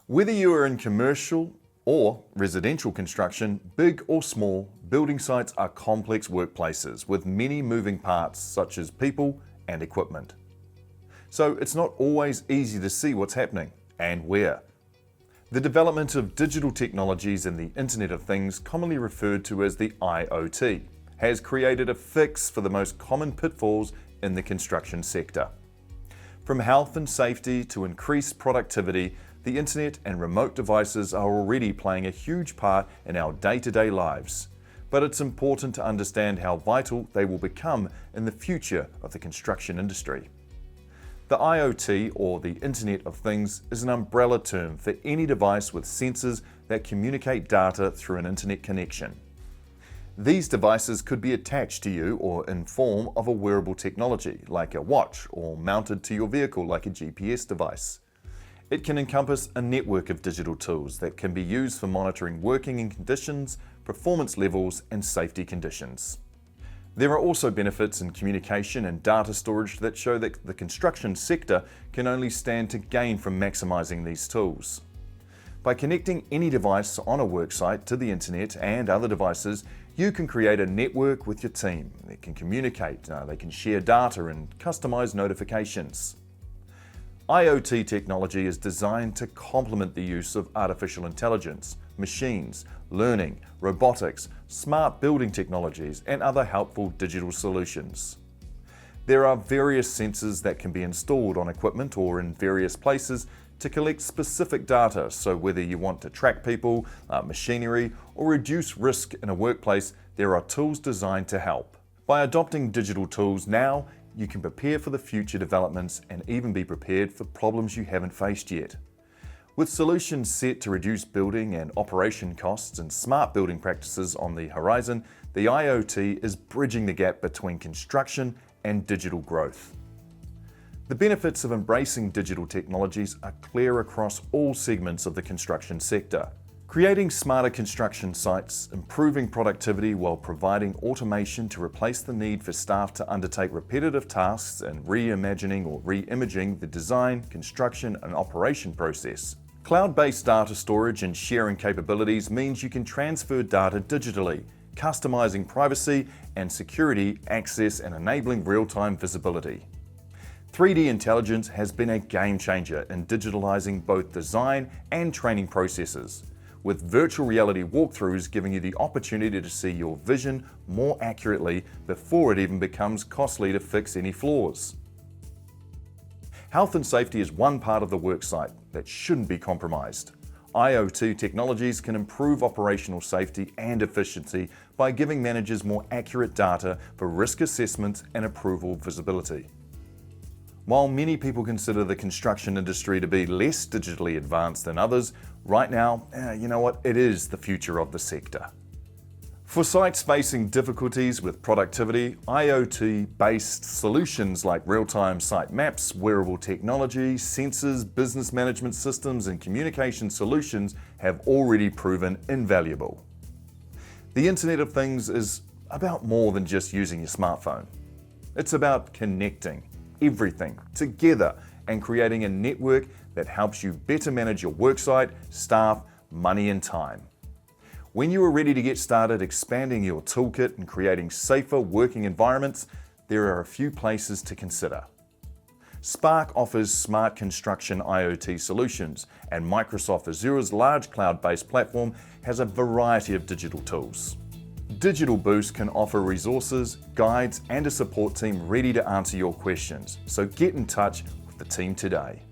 Whether you are in commercial or residential construction, big or small, building sites are complex workplaces with many moving parts such as people and equipment. So it's not always easy to see what's happening and where. The development of digital technologies and the Internet of Things, commonly referred to as the IoT, has created a fix for the most common pitfalls in the construction sector. From health and safety to increased productivity, the internet and remote devices are already playing a huge part in our day-to-day lives. But it's important to understand how vital they will become in the future of the construction industry. The IoT, or the Internet of Things, is an umbrella term for any device with sensors that communicate data through an internet connection. These devices could be attached to you or in form of a wearable technology, like a watch, or mounted to your vehicle like a GPS device. It can encompass a network of digital tools that can be used for monitoring working conditions, performance levels, and safety conditions. There are also benefits in communication and data storage that show that the construction sector can only stand to gain from maximizing these tools. By connecting any device on a worksite to the internet and other devices, you can create a network with your team. They can communicate, they can share data and customize notifications. IoT technology is designed to complement the use of artificial intelligence, machines, learning, robotics, smart building technologies, and other helpful digital solutions. There are various sensors that can be installed on equipment or in various places to collect specific data, so whether you want to track people, machinery, or reduce risk in a workplace, there are tools designed to help. By adopting digital tools now, you can prepare for the future developments and even be prepared for problems you haven't faced yet. With solutions set to reduce building and operation costs and smart building practices on the horizon, the IoT is bridging the gap between construction and digital growth. The benefits of embracing digital technologies are clear across all segments of the construction sector. Creating smarter construction sites, improving productivity while providing automation to replace the need for staff to undertake repetitive tasks, and reimagining or re-imaging the design, construction, and operation process. Cloud-based data storage and sharing capabilities means you can transfer data digitally, customizing privacy and security access and enabling real-time visibility. 3D intelligence has been a game changer in digitalizing both design and training processes, with virtual reality walkthroughs giving you the opportunity to see your vision more accurately before it even becomes costly to fix any flaws. Health and safety is one part of the worksite that shouldn't be compromised. IoT technologies can improve operational safety and efficiency by giving managers more accurate data for risk assessment and approval visibility. While many people consider the construction industry to be less digitally advanced than others, right now, it is the future of the sector. For sites facing difficulties with productivity, IoT-based solutions like real-time site maps, wearable technology, sensors, business management systems, and communication solutions have already proven invaluable. The Internet of Things is about more than just using your smartphone. It's about connecting everything together and creating a network that helps you better manage your worksite, staff, money and time. When you are ready to get started expanding your toolkit and creating safer working environments, there are a few places to consider. Spark offers smart construction IoT solutions, and Microsoft Azure's large cloud-based platform has a variety of digital tools. Digital Boost can offer resources, guides, and a support team ready to answer your questions, so get in touch with the team today.